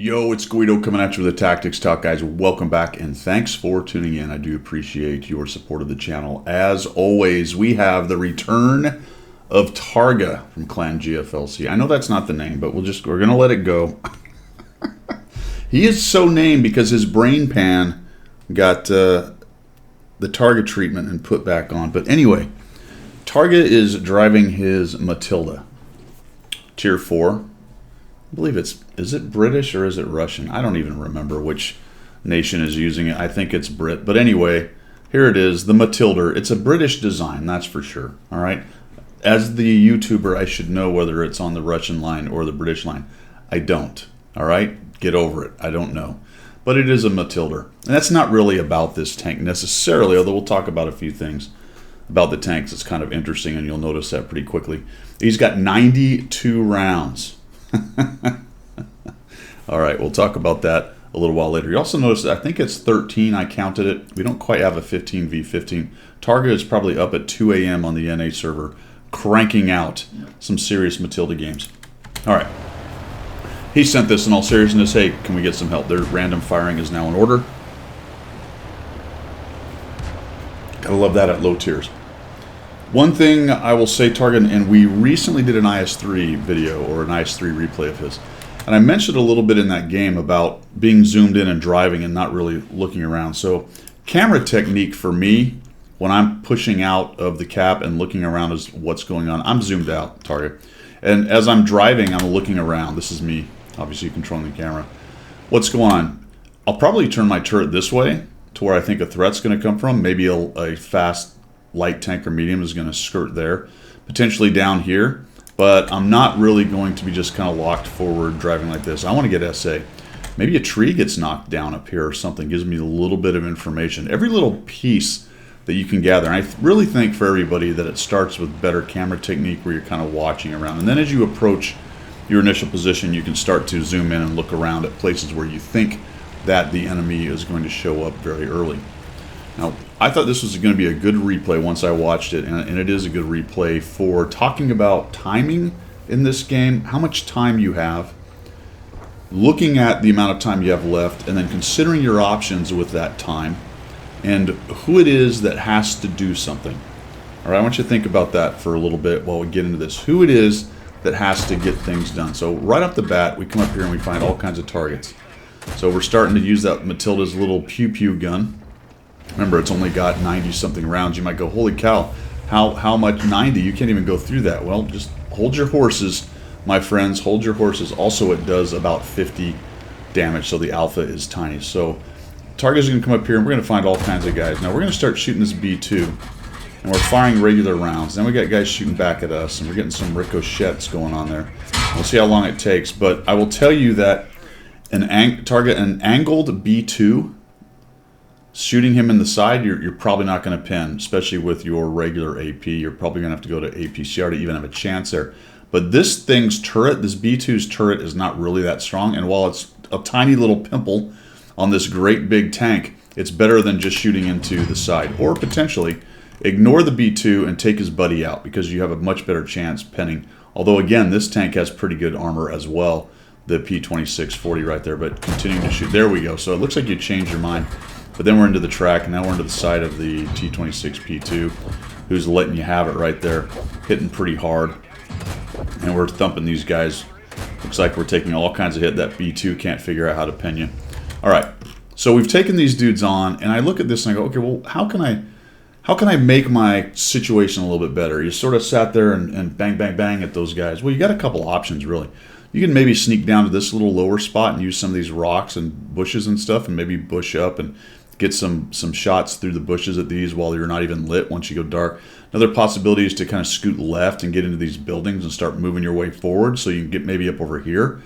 Yo, it's Guido coming at you with a Tactics Talk, guys. Welcome back and thanks for tuning in. I do appreciate your support of the channel. As always, we have the return of Targa from Clan GFLC. I know that's not the name, but we're gonna let it go. He is so named because his brain pan got the Targa treatment and put back on. But anyway, Targa is driving his Matilda, Tier 4. I believe is it British or is it Russian? I don't even remember which nation is using it. I think it's Brit. But anyway, here it is, the Matilda. It's a British design, that's for sure. All right. As the YouTuber, I should know whether it's on the Russian line or the British line. I don't. All right. Get over it. I don't know. But it is a Matilda. And that's not really about this tank necessarily, although we'll talk about a few things about the tanks. It's kind of interesting, and you'll notice that pretty quickly. He's got 92 rounds. All right, we'll talk about that a little while later. You also notice that I think it's 13. I counted it. We don't quite have a 15v15. Targa is probably up at 2 a.m. on the NA server, cranking out some serious Matilda games. All right. He sent this in all seriousness. Hey, can we get some help? Their random firing is now in order. Gotta love that at low tiers. One thing I will say, Targa, and we recently did an IS-3 video or an IS-3 replay of his, and I mentioned a little bit in that game about being zoomed in and driving and not really looking around. So camera technique for me, when I'm pushing out of the cap and looking around as what's going on, I'm zoomed out, Targa. And as I'm driving, I'm looking around. This is me, obviously controlling the camera. What's going on? I'll probably turn my turret this way to where I think a threat's going to come from. Maybe a fast light tank or medium is going to skirt there, potentially down here, but I'm not really going to be just kind of locked forward driving like this. I want to get SA. Maybe a tree gets knocked down up here or something, gives me a little bit of information. Every little piece that you can gather. And I really think for everybody that it starts with better camera technique where you're kind of watching around. And then as you approach your initial position, you can start to zoom in and look around at places where you think that the enemy is going to show up very early. Now, I thought this was going to be a good replay once I watched it, and it is a good replay for talking about timing in this game, how much time you have, looking at the amount of time you have left, and then considering your options with that time, and who it is that has to do something. All right, I want you to think about that for a little bit while we get into this. Who it is that has to get things done. So right off the bat, we come up here and we find all kinds of targets. So we're starting to use that Matilda's little pew-pew gun. Remember, it's only got 90-something rounds. You might go, holy cow, how much 90? You can't even go through that. Well, just hold your horses, my friends. Hold your horses. Also, it does about 50 damage, so the alpha is tiny. So Targa's going to come up here, and we're going to find all kinds of guys. Now, we're going to start shooting this B2, and we're firing regular rounds. Then we got guys shooting back at us, and we're getting some ricochets going on there. We'll see how long it takes, but I will tell you that an angled B2, shooting him in the side, you're probably not going to pin, especially with your regular AP. You're probably going to have to go to APCR to even have a chance there. But this thing's turret, this B2's turret, is not really that strong. And while it's a tiny little pimple on this great big tank, it's better than just shooting into the side. Or potentially ignore the B2 and take his buddy out, because you have a much better chance pinning. Although, again, this tank has pretty good armor as well, the P2640 right there. But continuing to shoot. There we go. So it looks like you changed your mind. But then we're into the track, and now we're into the side of the T26P2, who's letting you have it right there, hitting pretty hard. And we're thumping these guys. Looks like we're taking all kinds of hit. That B2 can't figure out how to pin you. All right, so we've taken these dudes on, and I look at this and I go, okay, well, how can I make my situation a little bit better? You sort of sat there and bang, bang, bang at those guys. Well, you got a couple options, really. You can maybe sneak down to this little lower spot and use some of these rocks and bushes and stuff, and maybe bush up and get some shots through the bushes at these while you're not even lit once you go dark. Another possibility is to kind of scoot left and get into these buildings and start moving your way forward so you can get maybe up over here.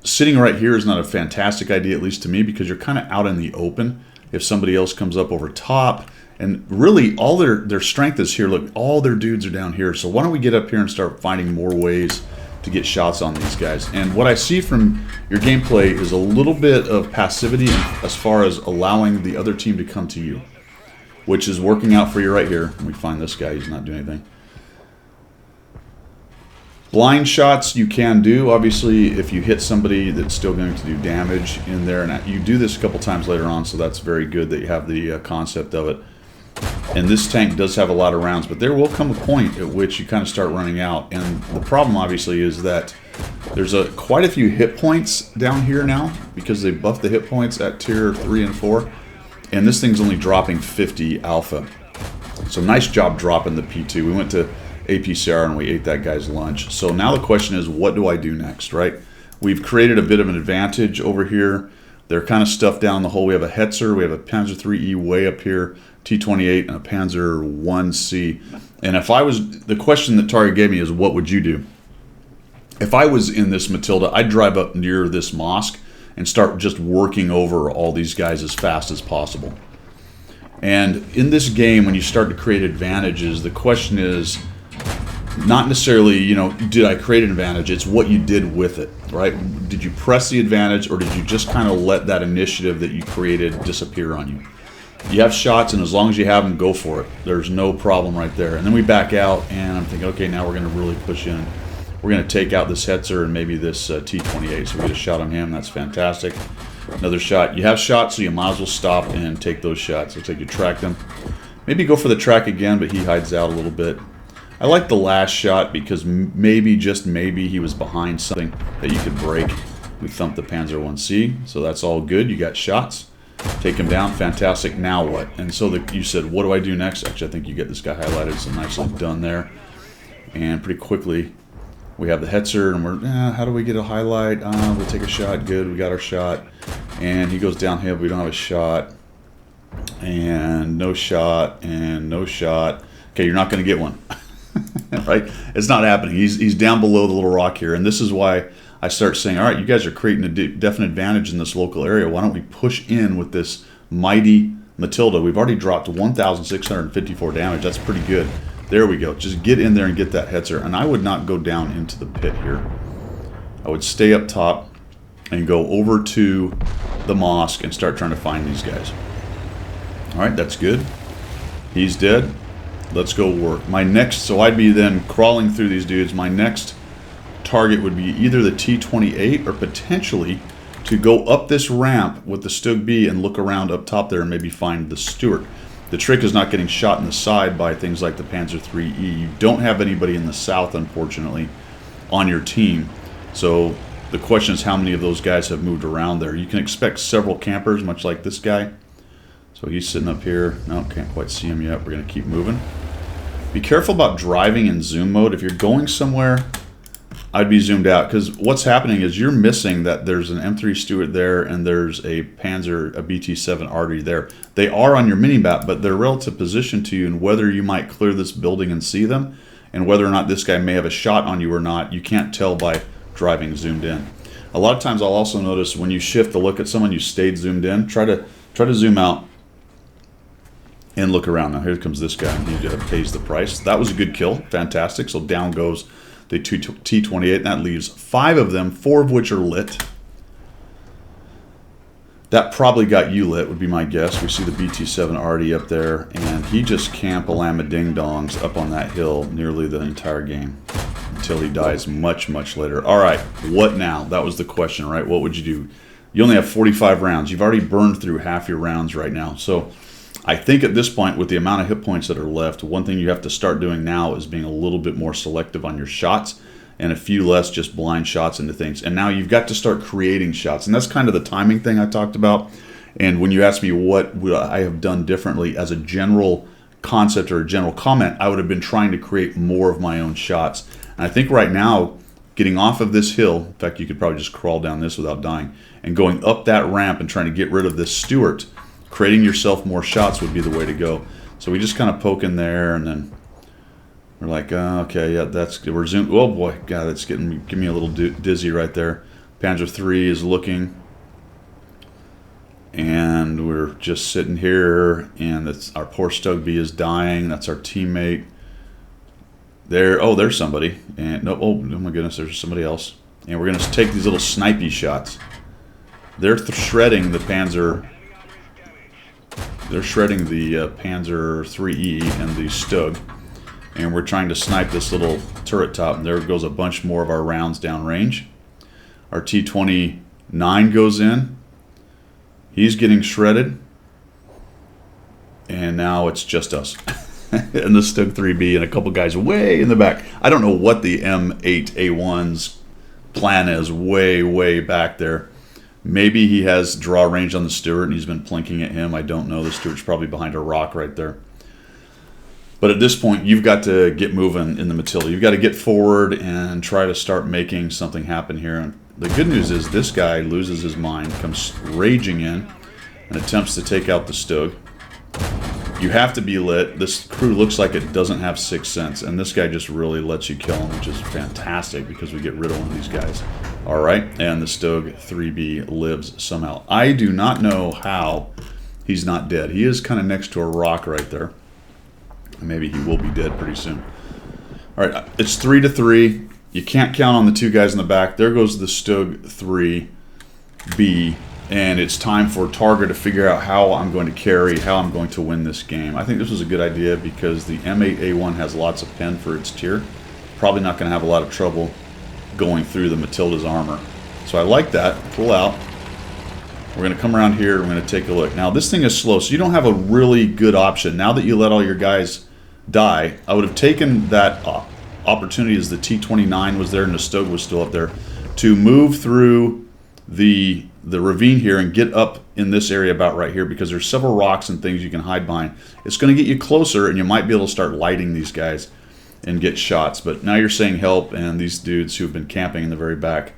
Sitting right here is not a fantastic idea, at least to me, because you're kind of out in the open if somebody else comes up over top. And really, all their strength is here. Look, all their dudes are down here. So why don't we get up here and start finding more ways to get shots on these guys. And what I see from your gameplay is a little bit of passivity as far as allowing the other team to come to you, which is working out for you right here. We find this guy, he's not doing anything. Blind shots you can do. Obviously, if you hit somebody, that's still going to do damage in there. And you do this a couple times later on, so that's very good that you have the concept of it. And this tank does have a lot of rounds, but there will come a point at which you kind of start running out. And the problem, obviously, is that there's quite a few hit points down here now because they buffed the hit points at tier 3 and 4. And this thing's only dropping 50 alpha. So nice job dropping the P2. We went to APCR and we ate that guy's lunch. So now the question is, what do I do next, right? We've created a bit of an advantage over here. They're kind of stuffed down the hole. We have a Hetzer, we have a Panzer IIIe way up here, T28, and a Panzer 1C. And if I was, the question that Target gave me is, what would you do? If I was in this Matilda, I'd drive up near this mosque and start just working over all these guys as fast as possible. And in this game, when you start to create advantages, the question is not necessarily, you know, did I create an advantage? It's what you did with it, right? Did you press the advantage, or did you just kind of let that initiative that you created disappear on you? You have shots, and as long as you have them, go for it. There's no problem right there. And then we back out, and I'm thinking, okay, now we're going to really push in. We're going to take out this Hetzer and maybe this T28. So we get a shot on him. That's fantastic. Another shot. You have shots, so you might as well stop and take those shots. Looks like you tracked him. Maybe go for the track again, but he hides out a little bit. I like the last shot because maybe, just maybe, he was behind something that you could break. We thumped the Panzer 1C, so that's all good. You got shots. Take him down. Fantastic. Now what? And so you said, what do I do next? Actually, I think you get this guy highlighted, so nicely done there. And pretty quickly, we have the Hetzer, and we're, how do we get a highlight? We'll take a shot. Good, we got our shot. And he goes downhill, but we don't have a shot. And no shot, and no shot. Okay, you're not going to get one. Right? It's not happening. He's down below the little rock here, and this is why I start saying, all right, you guys are creating a definite advantage in this local area. Why don't we push in with this mighty Matilda? We've already dropped 1,654 damage. That's pretty good. There we go. Just get in there and get that Hetzer. And I would not go down into the pit here. I would stay up top and go over to the mosque and start trying to find these guys. All right, that's good. He's dead. Let's go work. My next, so I'd be then crawling through these dudes. My next target would be either the T28 or potentially to go up this ramp with the Stug B and look around up top there and maybe find the Stuart. The trick is not getting shot in the side by things like the Panzer IIIe. You don't have anybody in the south, unfortunately, on your team. So the question is, how many of those guys have moved around there? You can expect several campers, much like this guy. So he's sitting up here. No, can't quite see him yet. We're going to keep moving. Be careful about driving in zoom mode. If you're going somewhere, I'd be zoomed out, because what's happening is you're missing that there's an M3 Stuart there and there's a Panzer, a BT7 artery there. They are on your mini-map, but they're relative position to you, and whether you might clear this building and see them, and whether or not this guy may have a shot on you or not, you can't tell by driving zoomed in. A lot of times I'll also notice when you shift to look at someone, you stayed zoomed in. Try to zoom out and look around. Now here comes this guy, and he pays the price. That was a good kill. Fantastic. So down goes the T28, and that leaves 5 of them, 4 of which are lit. That probably got you lit, would be my guess. We see the BT7 already up there, and he just camp a llama ding-dongs up on that hill nearly the entire game until he dies much, much later. All right, what now? That was the question, right? What would you do? You only have 45 rounds. You've already burned through half your rounds right now. So I think at this point, with the amount of hit points that are left, one thing you have to start doing now is being a little bit more selective on your shots and a few less just blind shots into things. And now you've got to start creating shots. And that's kind of the timing thing I talked about. And when you ask me what would I have done differently as a general concept or a general comment, I would have been trying to create more of my own shots. And I think right now, getting off of this hill, in fact, you could probably just crawl down this without dying, and going up that ramp and trying to get rid of this Stuart, creating yourself more shots would be the way to go. So we just kind of poke in there, and then we're like, okay, yeah, that's good. We're zoomed. Oh boy, God, that's getting me a little dizzy right there. Panzer III is looking, and we're just sitting here, and that's our poor Stug B is dying. That's our teammate. There, oh, there's somebody, and no, oh my goodness, there's somebody else. And we're gonna take these little snipey shots. They're shredding the Panzer. They're shredding the Panzer IIIe and the Stug. and we're trying to snipe this little turret top, and there goes a bunch more of our rounds down range. Our T-29 goes in. He's getting shredded. And now it's just us. And the Stug 3B and a couple guys way in the back. I don't know what the M8A1's plan is way back there. Maybe he has draw range on the Stuart and he's been plinking at him. I don't know. The Stuart's probably behind a rock right there. But at this point, you've got to get moving in the Matilda. You've got to get forward and try to start making something happen here. And the good news is this guy loses his mind, comes raging in, and attempts to take out the Stug. You have to be lit. This crew looks like it doesn't have sixth sense, and this guy just really lets you kill him, which is fantastic because we get rid of one of these guys. All right, and the Stug 3B lives somehow. I do not know how he's not dead. He is kind of next to a rock right there. Maybe he will be dead pretty soon. All right, it's 3-3. You can't count on the two guys in the back. There goes the Stug 3B. And it's time for Targa to figure out how I'm going to carry, how I'm going to win this game. I think this was a good idea because the M8A1 has lots of pen for its tier. Probably not going to have a lot of trouble going through the Matilda's armor. So I like that. Pull out. We're going to come around here. We're going to take a look. Now this thing is slow, so you don't have a really good option. Now that you let all your guys die, I would have taken that opportunity as the T-29 was there and the Stug was still up there to move through the ravine here and get up in this area about right here because there's several rocks and things you can hide behind. It's going to get you closer and you might be able to start lighting these guys and get shots. But now you're saying help, and these dudes who have been camping in the very back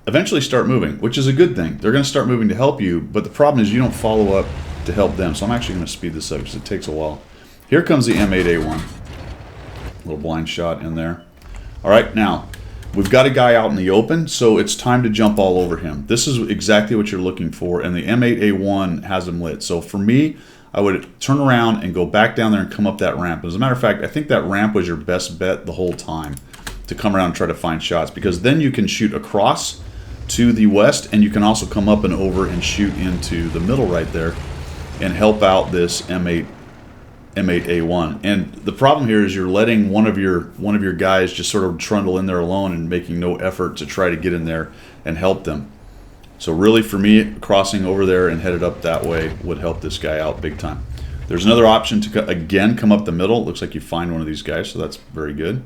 eventually start moving, which is a good thing. They're going to start moving to help you, but the problem is you don't follow up to help them. So I'm actually going to speed this up because it takes a while. Here comes the M8A1. Little blind shot in there. All right, now we've got a guy out in the open, so it's time to jump all over him. This is exactly what you're looking for, and the M8A1 has him lit. So for me, I would turn around and go back down there and come up that ramp. As a matter of fact, I think that ramp was your best bet the whole time to come around and try to find shots, because then you can shoot across to the west, and you can also come up and over and shoot into the middle right there and help out this M8A1. And the problem here is you're letting one of your guys just sort of trundle in there alone and making no effort to try to get in there and help them. So really for me, crossing over there and headed up that way would help this guy out big time. There's another option to again come up the middle. It looks like you find one of these guys, so that's very good.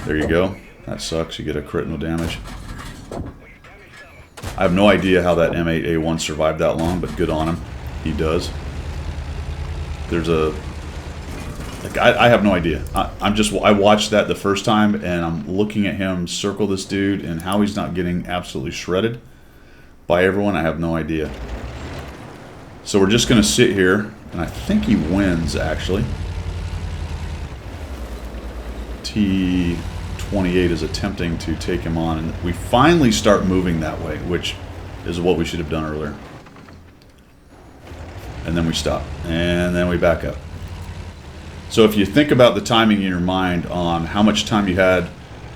There you go. That sucks. You get a crit, no damage. I have no idea how that M8A1 survived that long, but good on him. He does. There's a... Like, I have no idea. I watched that the first time, and I'm looking at him circle this dude, and how he's not getting absolutely shredded by everyone, I have no idea. So we're just going to sit here, and I think he wins, actually. T-28 is attempting to take him on, and we finally start moving that way, which is what we should have done earlier. And then we stop, and then we back up. So if you think about the timing in your mind on how much time you had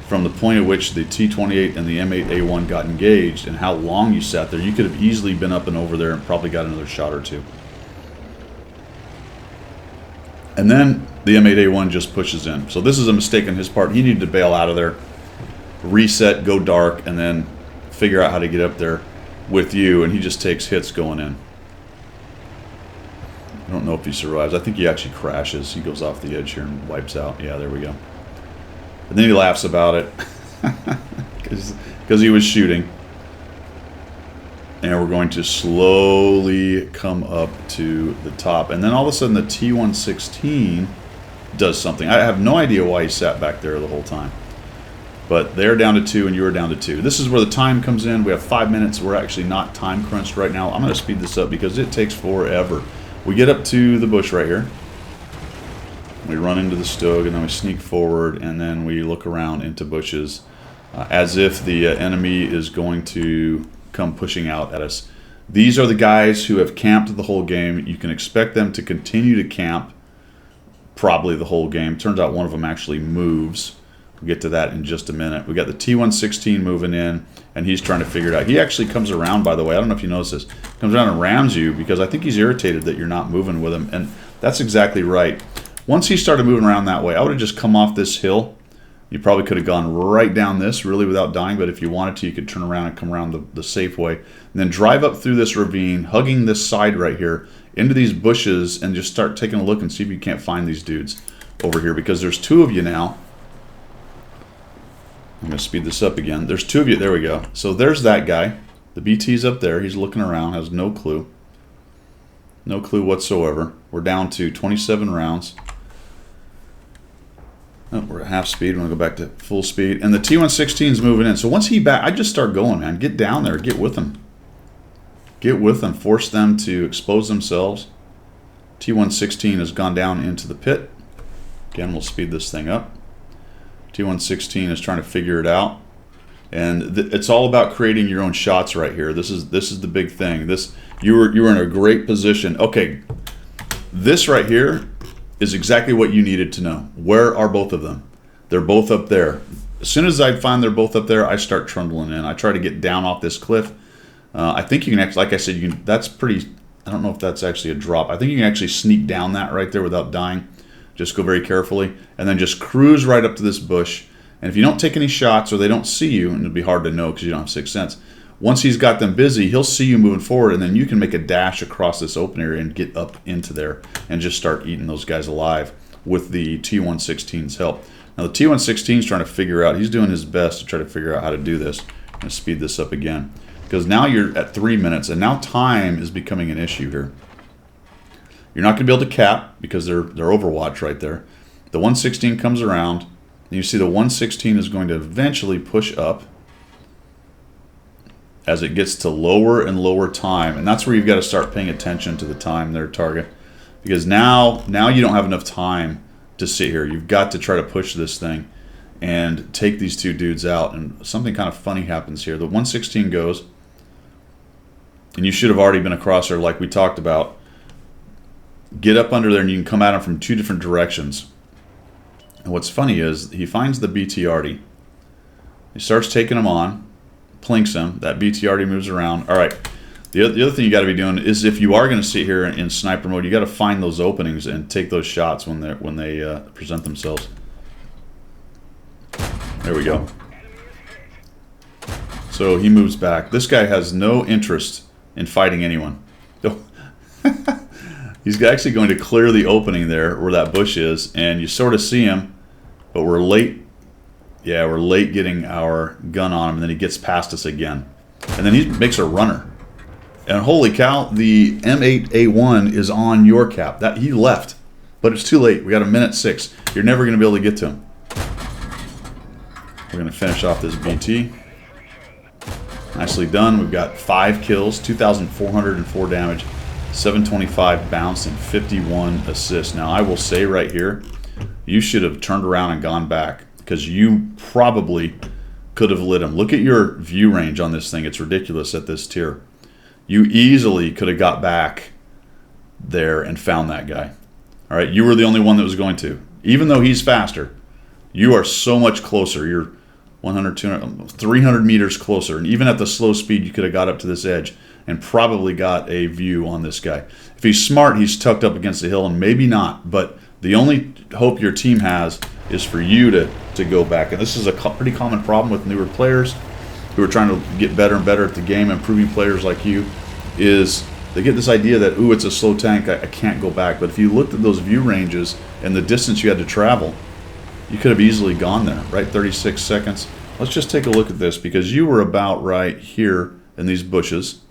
from the point at which the T-28 and the M8A1 got engaged and how long you sat there, you could have easily been up and over there and probably got another shot or two. And then the M8A1 just pushes in. So this is a mistake on his part. He needed to bail out of there, reset, go dark, and then figure out how to get up there with you, and he just takes hits going in. I don't know if he survives. I think he actually crashes. He goes off the edge here and wipes out. Yeah, there we go. And then he laughs about it because he was shooting. And we're going to slowly come up to the top. And then all of a sudden the T-116 does something. I have no idea why he sat back there the whole time. But they're down to 2 and you're down to 2. This is where the time comes in. We have 5 minutes. We're actually not time crunched right now. I'm going to speed this up because it takes forever. We get up to the bush right here. We run into the Stug, and then we sneak forward, and then we look around into bushes as if the enemy is going to come pushing out at us. These are the guys who have camped the whole game. You can expect them to continue to camp probably the whole game. Turns out one of them actually moves. We'll get to that in just a minute. We got the T-116 moving in, and he's trying to figure it out. He actually comes around, by the way. I don't know if you noticed this. Comes around and rams you because I think he's irritated that you're not moving with him, and that's exactly right. Once he started moving around that way, I would have just come off this hill. You probably could have gone right down this really without dying, but if you wanted to, you could turn around and come around the safe way. And then drive up through this ravine, hugging this side right here, into these bushes, and just start taking a look and see if you can't find these dudes over here, because there's 2 of you now. I'm going to speed this up again. There's 2 of you. There we go. So there's that guy. The BT's up there. He's looking around, has no clue. No clue whatsoever. We're down to 27 rounds. Oh, we're at half speed. We're going to go back to full speed. And the T-116 is moving in. So once he back, I just start going, man. Get down there. Get with them. Get with them. Force them to expose themselves. T-116 has gone down into the pit. Again, we'll speed this thing up. T-116 is trying to figure it out. And it's all about creating your own shots right here. This is the big thing. You were in a great position. Okay, this right here is exactly what you needed to know. Where are both of them? They're both up there. As soon as I find they're both up there, I start trundling in. I try to get down off this cliff. I think you can actually, like I said, that's pretty, I don't know if that's actually a drop. I think you can actually sneak down that right there without dying. Just go very carefully. And then just cruise right up to this bush. And if you don't take any shots or they don't see you, and it'll be hard to know because you don't have 6th sense, once he's got them busy, he'll see you moving forward, and then you can make a dash across this open area and get up into there and just start eating those guys alive with the T-116's help. Now the T-116 is trying to figure out, he's doing his best to try to figure out how to do this. I'm going to speed this up again, because now you're at 3 minutes, and now time is becoming an issue here. You're not going to be able to cap because they're Overwatch right there. The 116 comes around, and you see the 116 is going to eventually push up as it gets to lower and lower time. And that's where you've got to start paying attention to the time there, target. Because now you don't have enough time to sit here. You've got to try to push this thing and take these 2 dudes out. And something kind of funny happens here. The 116 goes, and you should have already been across there like we talked about. Get up under there and you can come at him from 2 different directions. And what's funny is he finds the BTRD. He starts taking him on. Plinks him. That BTRD moves around. All right. The other thing you got to be doing is, if you are going to sit here in sniper mode, you got to find those openings and take those shots when they present themselves. There we go. So he moves back. This guy has no interest in fighting anyone. He's actually going to clear the opening there where that bush is, and you sort of see him, but we're late. Yeah, we're late getting our gun on him, and then he gets past us again. And then he makes a runner. And holy cow, the M8A1 is on your cap. That he left, but it's too late. We got a minute 6. You're never going to be able to get to him. We're going to finish off this BT. Nicely done. We've got 5 kills, 2,404 damage, 725 bounce, and 51 assists. Now, I will say right here, you should have turned around and gone back, because you probably could have lit him. Look at your view range on this thing. It's ridiculous at this tier. You easily could have got back there and found that guy. All right, you were the only one that was going to. Even though he's faster, you are so much closer. You're 100, 200, 300 meters closer. And even at the slow speed, you could have got up to this edge and probably got a view on this guy. If he's smart, he's tucked up against the hill, and maybe not. But the only hope your team has is for you to go back. And this is a pretty common problem with newer players who are trying to get better and better at the game, improving players like you, is they get this idea that, ooh, it's a slow tank, I can't go back. But if you looked at those view ranges and the distance you had to travel, you could have easily gone there, right? 36 seconds. Let's just take a look at this, because you were about right here in these bushes.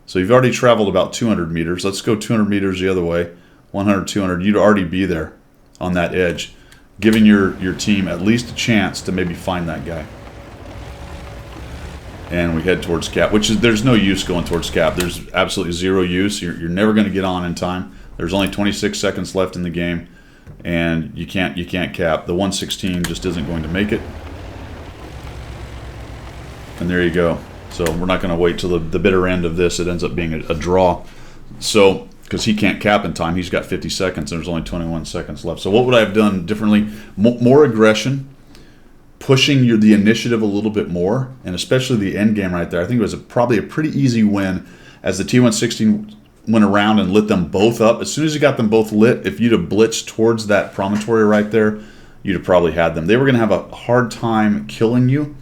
So you've already traveled about 200 meters. Let's go 200 meters the other way, 100, 200. You'd already be there on that edge, giving your team at least a chance to maybe find that guy. And we head towards cap, which is, there's no use going towards cap. There's absolutely zero use. You're never going to get on in time. There's only 26 seconds left in the game, and you can't cap. The 116 just isn't going to make it. And there you go. So we're not going to wait till the bitter end of this. It ends up being a draw. So, because he can't cap in time, he's got 50 seconds, and there's only 21 seconds left. So what would I have done differently? More aggression, pushing the initiative a little bit more, and especially the end game right there. I think it was probably a pretty easy win, as the T-116 went around and lit them both up. As soon as you got them both lit, if you'd have blitzed towards that promontory right there, you'd have probably had them. They were going to have a hard time killing you.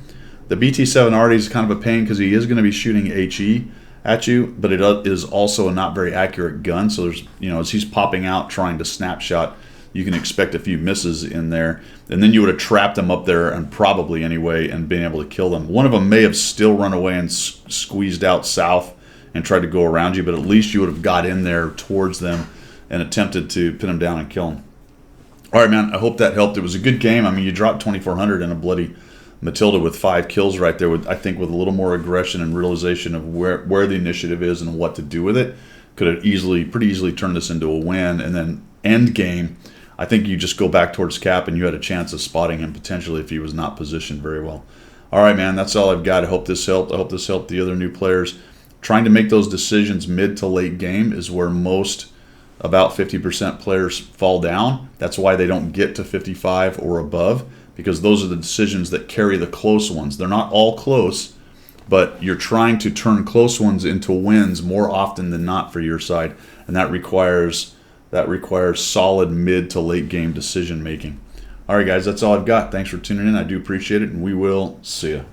The BT-7 Arty is kind of a pain because he is going to be shooting HE at you, but it is also a not very accurate gun. So there's, as he's popping out trying to snapshot, you can expect a few misses in there. And then you would have trapped them up there, and probably anyway, and been able to kill them. One of them may have still run away and squeezed out south and tried to go around you, but at least you would have got in there towards them and attempted to pin them down and kill them. All right, man, I hope that helped. It was a good game. I mean, you dropped 2,400 in a bloody Matilda with 5 kills right there. I think with a little more aggression and realization of where the initiative is and what to do with it, could have pretty easily turned this into a win. And then end game, I think you just go back towards Cap and you had a chance of spotting him potentially if he was not positioned very well. All right, man, that's all I've got. I hope this helped. I hope this helped the other new players. Trying to make those decisions mid to late game is where most, about 50% players fall down. That's why they don't get to 55 or above, because those are the decisions that carry the close ones. They're not all close, but you're trying to turn close ones into wins more often than not for your side, and that requires solid mid to late game decision making. All right, guys, that's all I've got. Thanks for tuning in. I do appreciate it, and we will see you.